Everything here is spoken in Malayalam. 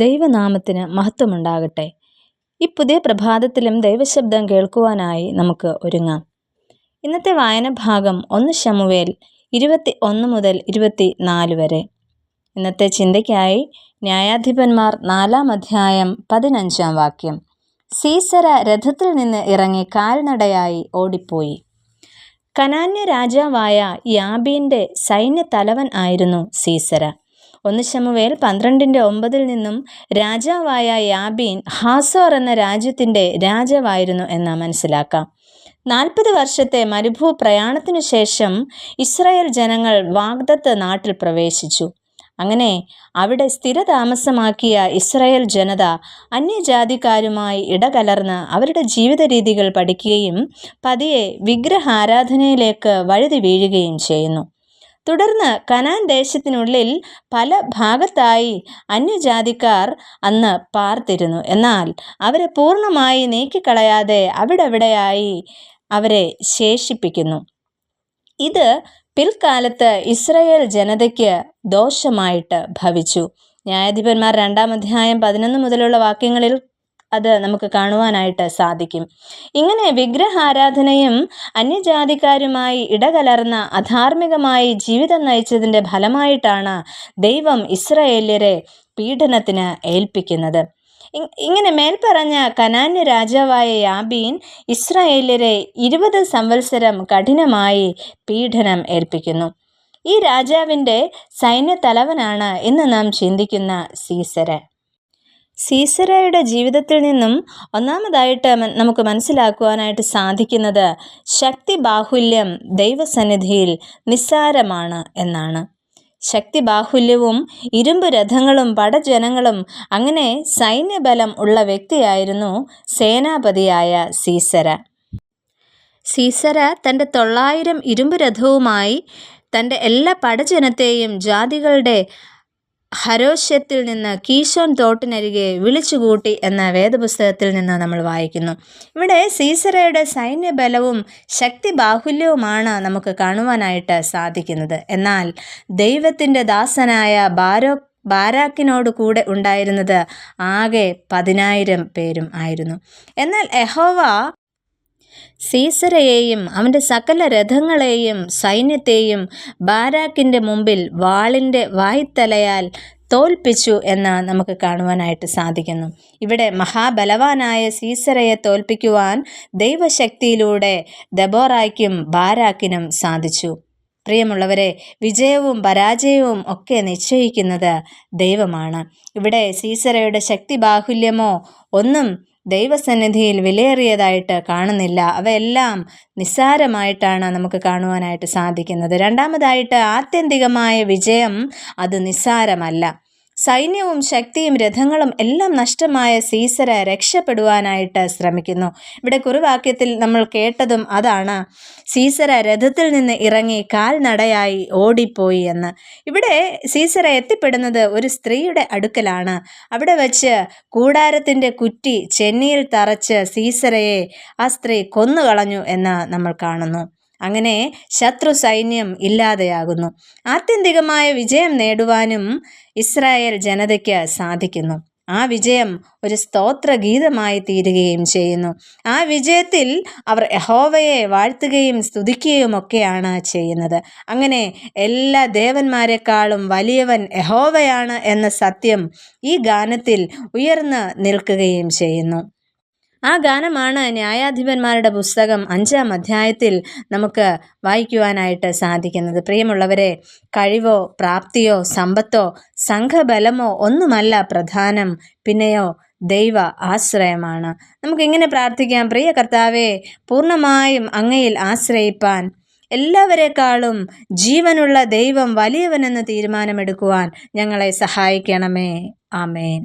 ദൈവനാമത്തിന് മഹത്വമുണ്ടാകട്ടെ. ഈ പുതിയ പ്രഭാതത്തിലും ദൈവശബ്ദം കേൾക്കുവാനായി നമുക്ക് ഒരുങ്ങാം. ഇന്നത്തെ വായന ഭാഗം 1 ശമൂവേൽ 21 മുതൽ 24 വരെ. ഇന്നത്തെ ചിന്തയ്ക്കായി ന്യായാധിപന്മാർ 4-ാം അധ്യായം 15-ാം വാക്യം. സീസര രഥത്തിൽ നിന്ന് ഇറങ്ങി കാൽനടയായി ഓടിപ്പോയി. കനാന്യ രാജാവായ യാബീൻ്റെ സൈന്യത്തലവൻ ആയിരുന്നു സീസര. 1 ശമൂവേൽ 12:9 നിന്നും രാജാവായ യാബീൻ ഹാസോർ എന്ന രാജ്യത്തിൻ്റെ രാജാവായിരുന്നു എന്ന് മനസ്സിലാക്കാം. 40 വർഷത്തെ മരുഭൂ പ്രയാണത്തിനു ശേഷം ഇസ്രായേൽ ജനങ്ങൾ വാഗ്ദത്ത നാട്ടിൽ പ്രവേശിച്ചു. അങ്ങനെ അവിടെ സ്ഥിരതാമസമാക്കിയ ഇസ്രായേൽ ജനത അന്യജാതിക്കാരുമായി ഇടകലർന്ന് അവരുടെ ജീവിത രീതികൾ പഠിക്കുകയും പതിയെ വിഗ്രഹാരാധനയിലേക്ക് വഴുതി വീഴുകയും ചെയ്യുന്നു. തുടർന്ന് കനാൻ ദേശത്തിനുള്ളിൽ പല ഭാഗത്തായി അന്യജാതിക്കാർ അന്ന് പാർത്തിരുന്നു. എന്നാൽ അവരെ പൂർണ്ണമായി നീക്കിക്കളയാതെ അവിടെവിടെയായി അവരെ ശേഷിപ്പിക്കുന്നു. ഇത് പിൽക്കാലത്ത് ഇസ്രായേൽ ജനതയ്ക്ക് ദോഷമായിട്ട് ഭവിച്ചു. ന്യായാധിപന്മാർ 2-ാം അധ്യായം 11 മുതലുള്ള വാക്യങ്ങളിൽ അത് നമുക്ക് കാണുവാനായിട്ട് സാധിക്കും. ഇങ്ങനെ വിഗ്രഹാരാധനയും അന്യജാതിക്കാരുമായി ഇടകലർന്ന അധാർമികമായി ജീവിതം നയിച്ചതിൻ്റെ ഫലമായിട്ടാണ് ദൈവം ഇസ്രായേല്യരെ പീഡനത്തിന് ഏൽപ്പിക്കുന്നത്. ഇങ്ങനെ മേൽപ്പറഞ്ഞ കനാന്യ രാജാവായ യാബീൻ ഇസ്രായേല്യരെ 20 സംവത്സരം കഠിനമായി പീഡനം ഏൽപ്പിക്കുന്നു. ഈ രാജാവിൻ്റെ സൈന്യത്തലവനാണ് ഇന്ന് നാം ചിന്തിക്കുന്ന സീസര. സീസരയുടെ ജീവിതത്തിൽ നിന്നും ഒന്നാമതായിട്ട് നമുക്ക് മനസ്സിലാക്കുവാനായിട്ട് സാധിക്കുന്നത് ശക്തി ബാഹുല്യം ദൈവസന്നിധിയിൽ നിസ്സാരമാണ് എന്നാണ്. ശക്തി ബാഹുല്യവും ഇരുമ്പ് രഥങ്ങളും പടജനങ്ങളും അങ്ങനെ സൈന്യബലം ഉള്ള വ്യക്തിയായിരുന്നു സേനാപതിയായ സീസര. സീസര തൻ്റെ 900 ഇരുമ്പ് രഥവുമായി തൻ്റെ എല്ലാ പടജനത്തെയും ജാതികളുടെ ഹരോഷ്യത്തിൽ നിന്ന് കീശോൻ തോട്ടിനരികെ വിളിച്ചുകൂട്ടി എന്ന വേദപുസ്തകത്തിൽ നിന്ന് നമ്മൾ വായിക്കുന്നു. ഇവിടെ സീസരയുടെ സൈന്യബലവും ശക്തി ബാഹുല്യവുമാണ് നമുക്ക് കാണുവാനായിട്ട് സാധിക്കുന്നത്. എന്നാൽ ദൈവത്തിൻ്റെ ദാസനായ ബാരാക്കിനോട് കൂടെ ഉണ്ടായിരുന്നത് ആകെ 10,000 പേരും ആയിരുന്നു. എന്നാൽ യഹോവ സീസരയെയും അവൻ്റെ സകല രഥങ്ങളെയും സൈന്യത്തെയും ബാരാക്കിൻ്റെ മുമ്പിൽ വാളിൻ്റെ വായ്ത്തലയാൽ തോൽപ്പിച്ചു എന്ന് നമുക്ക് കാണുവാനായിട്ട് സാധിക്കുന്നു. ഇവിടെ മഹാബലവാനായ സീസരയെ തോൽപ്പിക്കുവാൻ ദൈവശക്തിയിലൂടെ ദെബോറായ്ക്കും ബാരാക്കിനും സാധിച്ചു. പ്രിയമുള്ളവരെ, വിജയവും പരാജയവും ഒക്കെ നിശ്ചയിക്കുന്നത് ദൈവമാണ്. ഇവിടെ സീസരയുടെ ശക്തി ബാഹുല്യമോ ഒന്നും ദൈവസന്നിധിയിൽ വിലയേറിയതായിട്ട് കാണുന്നില്ല. അവയെല്ലാം നിസ്സാരമായിട്ടാണ് നമുക്ക് കാണുവാനായിട്ട് സാധിക്കുന്നത്. രണ്ടാമതായിട്ട് ആത്യന്തികമായ വിജയം അത് നിസ്സാരമല്ല. സൈന്യവും ശക്തിയും രഥങ്ങളും എല്ലാം നഷ്ടമായ സീസര രക്ഷപ്പെടുവാനായിട്ട് ശ്രമിക്കുന്നു. ഇവിടെ കുറുവാക്യത്തിൽ നമ്മൾ കേട്ടതും അതാണ്. സീസര രഥത്തിൽ നിന്ന് ഇറങ്ങി കാൽനടയായി ഓടിപ്പോയി എന്ന്. ഇവിടെ സീസര എത്തിപ്പെടുന്നത് ഒരു സ്ത്രീയുടെ അടുക്കലാണ്. അവിടെ വച്ച് കൂടാരത്തിൻ്റെ കുറ്റി ചെന്നിയിൽ തറച്ച് സീസരയെ ആ സ്ത്രീ കൊന്നുകളഞ്ഞു എന്ന് നമ്മൾ കാണുന്നു. അങ്ങനെ ശത്രു സൈന്യം ഇല്ലാതെയാകുന്നു. ആത്യന്തികമായ വിജയം നേടുവാനും ഇസ്രായേൽ ജനതയ്ക്ക് സാധിക്കുന്നു. ആ വിജയം ഒരു സ്തോത്രഗീതമായി തീരുകയും ചെയ്യുന്നു. ആ വിജയത്തിൽ അവർ യഹോവയെ വാഴ്ത്തുകയും സ്തുതിക്കുകയും ഒക്കെയാണ് ചെയ്യുന്നത്. അങ്ങനെ എല്ലാ ദേവന്മാരെക്കാളും വലിയവൻ യഹോവയാണ് എന്ന സത്യം ഈ ഗാനത്തിൽ ഉയർന്നു നിൽക്കുകയും ചെയ്യുന്നു. ആ ഗാനമാണ് ന്യായാധിപന്മാരുടെ പുസ്തകം 5-ാം അധ്യായത്തിൽ നമുക്ക് വായിക്കുവാനായിട്ട് സാധിക്കുന്നത്. പ്രിയമുള്ളവരെ, കഴിവോ പ്രാപ്തിയോ സമ്പത്തോ സംഘബലമോ ഒന്നുമല്ല പ്രധാനം, പിന്നെയോ ദൈവ ആശ്രയമാണ്. നമുക്കിങ്ങനെ പ്രാർത്ഥിക്കാം: പ്രിയ കർത്താവേ, പൂർണ്ണമായും അങ്ങയിൽ ആശ്രയിപ്പാൻ, എല്ലാവരെക്കാളും ജീവനുള്ള ദൈവം വലിയവനെന്ന് തീരുമാനമെടുക്കുവാൻ ഞങ്ങളെ സഹായിക്കണമേ. ആമേൻ.